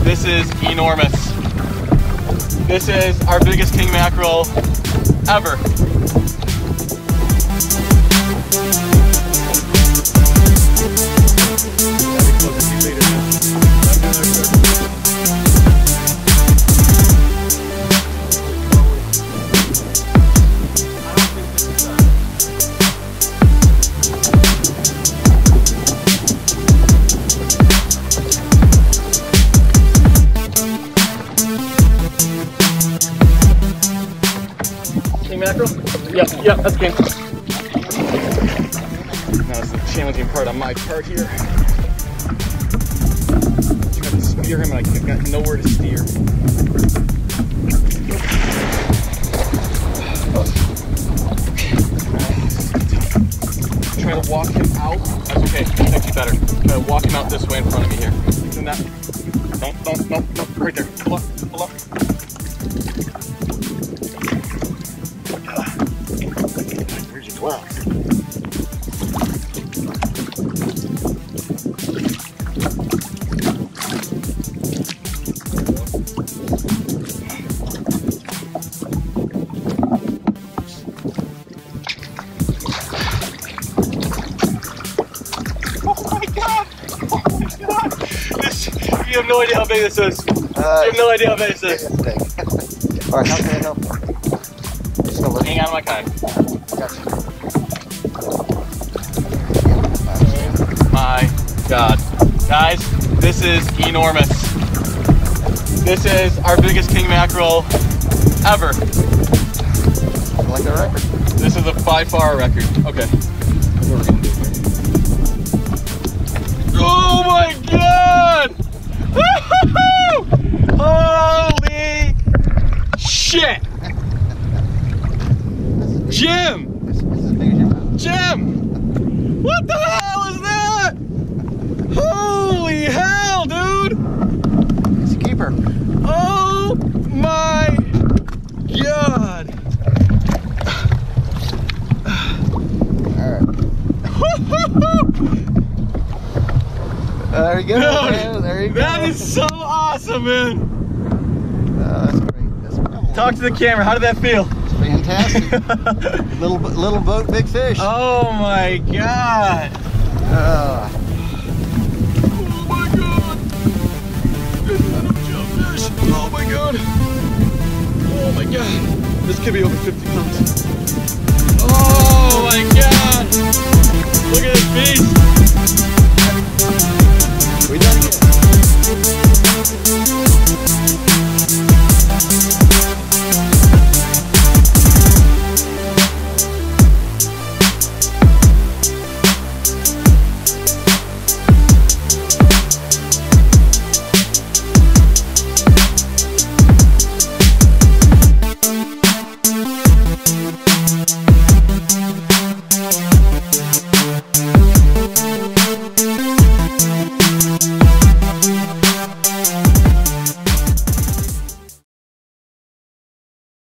This is enormous. This is our biggest king mackerel ever. King mackerel? Yeah, that's king. Now it's the challenging part on my part here. Try to spear him and I've got nowhere to steer. Try to walk him out. That's okay, that's actually better. Try to walk him out this way in front of me here. Isn't that? Don't, right there. Pull up, pull up. Where's your 12? Oh my God! You have no idea how big this is. You have no idea how big this is. Alright, how can I help? Hang on to my kayak. Gotcha. My God. Guys, this is enormous. This is our biggest king mackerel ever. I like the record. This is by far a record. Okay. What are we gonna do here? Oh my God! Holy shit! Jim! Jim! What the hell is that? Holy hell, dude! It's a keeper. Oh my God! Alright. There you go. Dude, there you go. that is so awesome, man! That's great. That's Talk to the camera. How did that feel? fantastic. little boat, big fish. Oh my God! Uh, Oh my God! Oh my God! Oh my God! This could be over 50 pounds. Oh my God! Look at this beast!